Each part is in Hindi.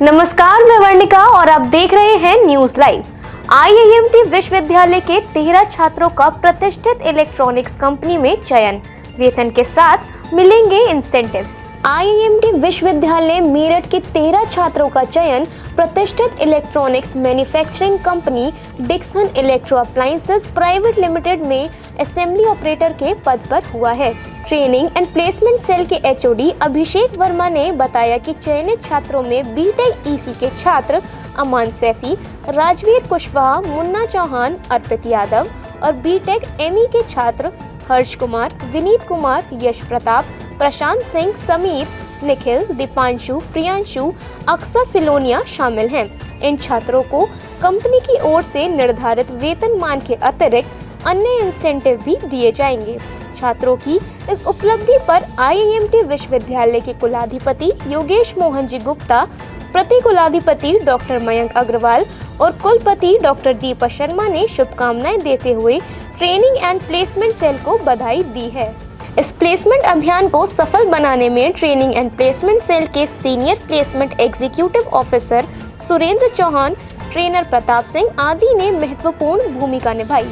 नमस्कार, मैं वर्णिका और आप देख रहे हैं न्यूज लाइव। आईआईएमटी विश्वविद्यालय के 13 छात्रों का प्रतिष्ठित इलेक्ट्रॉनिक्स कंपनी में चयन, वेतन के साथ मिलेंगे इंसेंटिव्स। आईआईएमटी विश्वविद्यालय मेरठ के 13 छात्रों का चयन प्रतिष्ठित electronics manufacturing company Dixon electro appliances private limited में असेंबली ऑपरेटर के पद पर हुआ है। ट्रेनिंग एंड प्लेसमेंट सेल के एचओडी अभिषेक वर्मा ने बताया कि चयनित छात्रों में बीटेक ईसी के छात्र अमान सैफी, राजवीर कुशवाहा, मुन्ना चौहान, अर्पित यादव और बीटेक एमई के छात्र हर्ष कुमार, विनीत कुमार, यश प्रताप, प्रशांत सिंह, समीर, निखिल, दीपांशु, प्रियांशु, अक्सा सिलोनिया शामिल हैं। इन छात्रों को कंपनी की ओर से निर्धारित वेतनमान के अतिरिक्त अन्य इंसेंटिव भी दिए जाएंगे। छात्रों की इस उपलब्धि पर आईआईएमटी विश्वविद्यालय के कुलाधिपति योगेश मोहन जी गुप्ता, प्रति कुलाधिपति डॉक्टर मयंक अग्रवाल और कुलपति डॉक्टर दीपा शर्मा ने शुभकामनाएं देते हुए ट्रेनिंग एंड प्लेसमेंट सेल को बधाई दी है। इस प्लेसमेंट अभियान को सफल बनाने में ट्रेनिंग एंड प्लेसमेंट सेल के senior placement executive officer Surendra Chauhan, trainer Pratap Singh आदि ने महत्वपूर्ण भूमिका निभाई।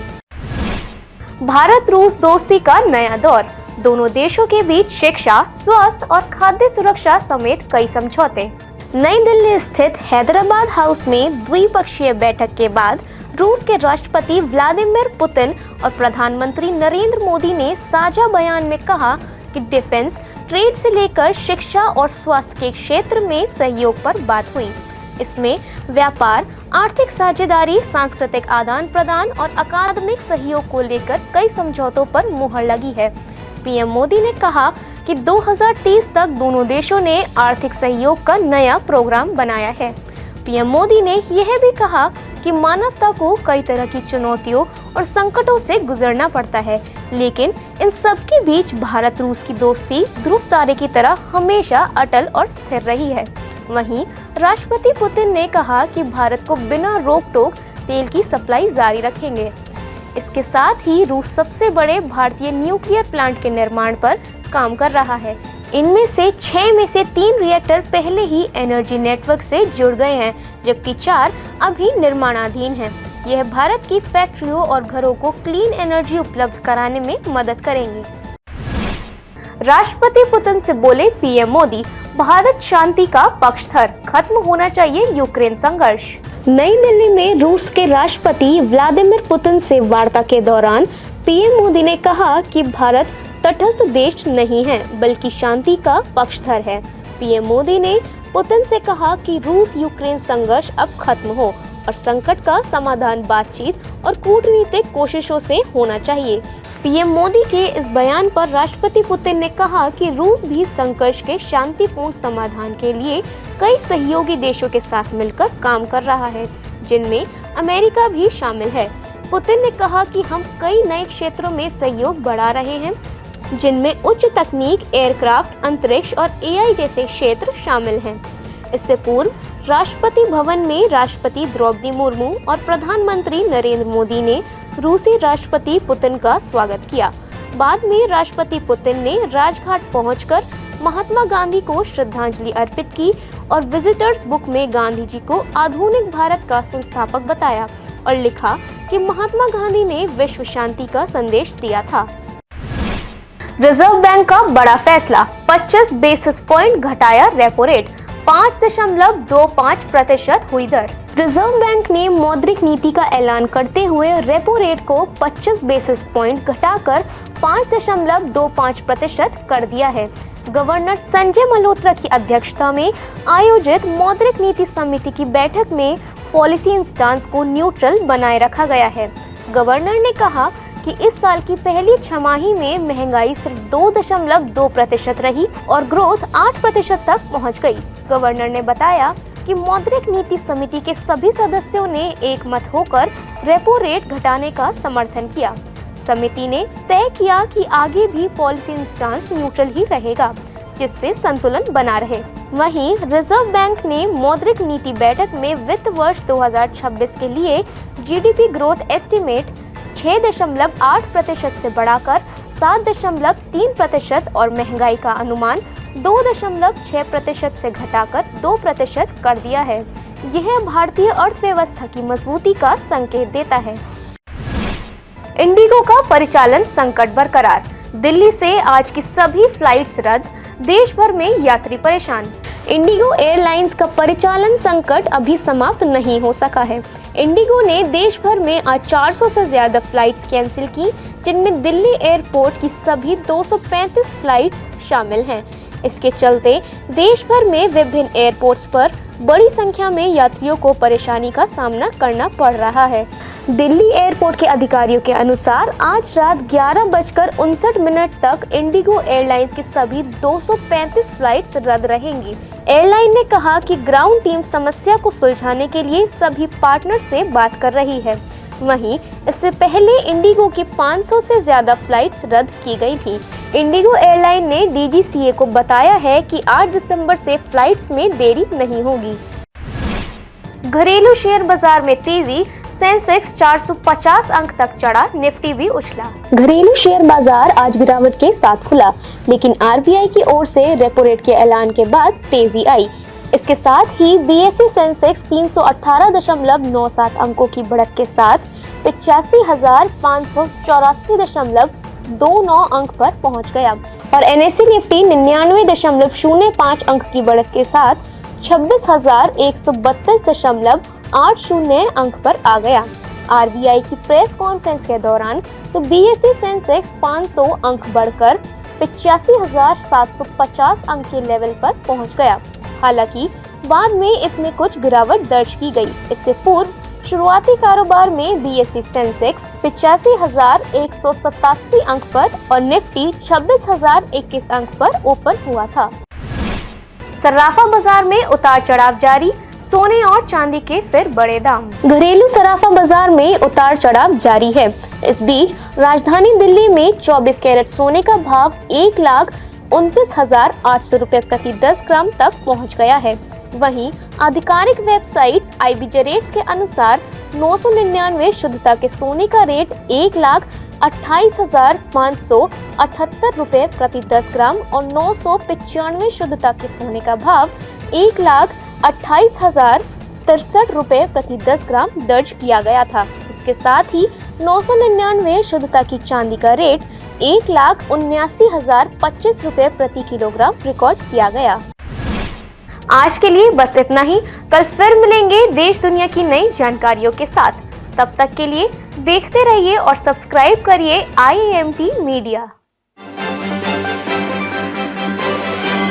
भारत रूस दोस्ती का नया दौर, दोनों देशों के बीच शिक्षा, स्वास्थ्य और खाद्य सुरक्षा समेत कई समझौते। नई दिल्ली स्थित हैदराबाद हाउस में द्विपक्षीय बैठक के बाद रूस के राष्ट्रपति व्लादिमीर पुतिन और प्रधानमंत्री नरेंद्र मोदी ने साझा बयान में कहा कि डिफेंस, ट्रेड से लेकर शिक्षा और स्वास्थ्य के क्षेत्र में सहयोग पर बात हुई। इसमें व्यापार, आर्थिक साझेदारी, सांस्कृतिक आदान प्रदान और अकादमिक सहयोग को लेकर कई समझौतों पर मुहर लगी है। पीएम मोदी ने कहा कि 2030 तक दोनों देशों ने आर्थिक सहयोग का नया प्रोग्राम बनाया है। पीएम मोदी ने यह भी कहा कि मानवता को कई तरह की चुनौतियों और संकटों से गुजरना पड़ता है, लेकिन इन सब के बीच भारत रूस की दोस्ती ध्रुव तारे की तरह हमेशा अटल और स्थिर रही है। वहीं राष्ट्रपति पुतिन ने कहा कि भारत को बिना रोक टोक तेल की सप्लाई जारी रखेंगे। इसके साथ ही रूस सबसे बड़े भारतीय न्यूक्लियर प्लांट के निर्माण पर काम कर रहा है। इनमें से 6 में से 3 रिएक्टर पहले ही एनर्जी नेटवर्क से जुड़ गए हैं, जबकि 4 अभी निर्माणाधीन हैं। यह भारत की फैक्ट्रियों और घरों को क्लीन एनर्जी उपलब्ध कराने में मदद करेंगे। राष्ट्रपति पुतिन से बोले पीएम मोदी, भारत शांति का पक्षधर, खत्म होना चाहिए यूक्रेन संघर्ष। नई दिल्ली में रूस के राष्ट्रपति व्लादिमीर पुतिन से वार्ता के दौरान पीएम मोदी ने कहा कि भारत तटस्थ देश नहीं है, बल्कि शांति का पक्षधर है। पीएम मोदी ने पुतिन से कहा कि रूस यूक्रेन संघर्ष अब खत्म हो और संकट का समाधान बातचीत और कूटनीतिक कोशिशों से होना चाहिए। पीएम मोदी के इस बयान पर राष्ट्रपति पुतिन ने कहा कि रूस भी संघर्ष के शांतिपूर्ण समाधान के लिए कई सहयोगी देशों के साथ मिलकर काम कर रहा है, जिनमें अमेरिका भी शामिल है। पुतिन ने कहा कि हम कई नए क्षेत्रों में सहयोग बढ़ा रहे हैं, जिनमें उच्च तकनीक, एयरक्राफ्ट, अंतरिक्ष और एआई जैसे क्षेत्र शामिल हैं। इससे पूर्व राष्ट्रपति भवन में राष्ट्रपति द्रौपदी मुर्मू और प्रधानमंत्री नरेंद्र मोदी ने रूसी राष्ट्रपति पुतिन का स्वागत किया। बाद में राष्ट्रपति पुतिन ने राजघाट पहुंचकर महात्मा गांधी को श्रद्धांजलि अर्पित की और विजिटर्स बुक में गांधी जी को आधुनिक भारत का संस्थापक बताया और लिखा कि महात्मा गांधी ने विश्व शांति का संदेश दिया था। रिजर्व बैंक का बड़ा फैसला, 25 बेसिस पॉइंट घटाया रेपो रेट, 5.25% हुई दर। रिजर्व बैंक ने मौद्रिक नीति का ऐलान करते हुए रेपो रेट को 25 बेसिस पॉइंट घटाकर 5.25% कर दिया है। गवर्नर संजय मल्होत्रा की अध्यक्षता में आयोजित मौद्रिक नीति समिति की बैठक में पॉलिसी स्टांस को न्यूट्रल बनाए रखा गया है। गवर्नर ने कहा कि इस साल की पहली छमाही में महंगाई सिर्फ 2.2% रही और ग्रोथ 8% तक पहुंच गई। गवर्नर ने बताया कि मौद्रिक नीति समिति के सभी सदस्यों ने एक मत होकर रेपो रेट घटाने का समर्थन किया। समिति ने तय किया कि आगे भी पॉलिसी स्टांस न्यूट्रल ही रहेगा, जिससे संतुलन बना रहे। वहीं रिजर्व बैंक ने मौद्रिक नीति बैठक में वित्त वर्ष 2026 के लिए जीडीपी ग्रोथ एस्टीमेट 6.8% से बढ़ाकर 7.3% और महंगाई का अनुमान 2.6% से घटाकर 2% कर दिया है। यह भारतीय अर्थव्यवस्था की मजबूती का संकेत देता है। इंडिगो का परिचालन संकट बरकरार, दिल्ली से आज की सभी फ्लाइट्स रद्द, देश भर में यात्री परेशान। इंडिगो एयरलाइंस का परिचालन संकट अभी समाप्त नहीं हो सका है। इंडिगो ने देश भर में आज 400 से ज्यादा फ्लाइट्स कैंसिल की, जिनमें दिल्ली एयरपोर्ट की सभी 235 फ्लाइट्स शामिल हैं। इसके चलते देश भर में विभिन्न एयरपोर्ट्स पर बड़ी संख्या में यात्रियों को परेशानी का सामना करना पड़ रहा है। दिल्ली एयरपोर्ट के अधिकारियों के अनुसार आज रात 11:59 तक इंडिगो एयरलाइंस की सभी 235 फ्लाइट्स रद्द रहेंगी। एयरलाइन ने कहा कि ग्राउंड टीम समस्या को सुलझाने के लिए सभी पार्टनर से बात कर रही है। वहीं इससे पहले इंडिगो की 500 से ज्यादा फ्लाइट्स रद्द की गई थी। इंडिगो एयरलाइन ने DGCA को बताया है कि 8 दिसंबर से फ्लाइट्स में देरी नहीं होगी। घरेलू शेयर बाजार में तेजी, सेंसेक्स 450 अंक तक चढ़ा, निफ्टी भी उछला। घरेलू शेयर बाजार आज गिरावट के साथ खुला, लेकिन RBI की ओर से रेपो रेट के ऐलान के बाद तेजी आई। इसके साथ ही BSE सेंसेक्स 318.97 अंकों की बढ़त के साथ 85,584.29 अंक पर पहुंच गया और NSE निफ्टी 99.05 अंक की बढ़त के साथ 26,132.80 अंक पर आ गया। RBI की प्रेस कॉन्फ्रेंस के दौरान तो BSE सेंसेक्स 500 अंक बढ़कर 85,750 अंक के लेवल पर पहुंच गया। हालांकि बाद में इसमें कुछ गिरावट दर्ज की गई। इससे पूर्व शुरुआती कारोबार में BSE सेंसेक्स 85,187 अंक पर और निफ्टी 26,021 अंक पर ओपन हुआ था। सर्राफा बाजार में उतार चढ़ाव जारी, सोने और चांदी के फिर बड़े दाम। घरेलू सर्राफा बाजार में उतार चढ़ाव जारी है। इस बीच राजधानी दिल्ली में 24 कैरेट सोने का भाव 1,29,800 रुपए प्रति 10 ग्राम तक पहुंच गया है। वहीं आधिकारिक वेबसाइट्स IBJ रेट्स के अनुसार 999 शुद्धता के सोने का रेट 1,28,578 रुपए प्रति 10 ग्राम और 995 शुद्धता के सोने का भाव 1,28,063 रुपए प्रति 10 ग्राम दर्ज किया गया था। इसके साथ ही 999 शुद्धता की चांदी का रेट 1,79,025 रुपए प्रति किलोग्राम रिकॉर्ड किया गया। आज के लिए बस इतना ही। कल फिर मिलेंगे देश दुनिया की नई जानकारियों के साथ। तब तक के लिए देखते रहिए और सब्सक्राइब करिए IAMT मीडिया।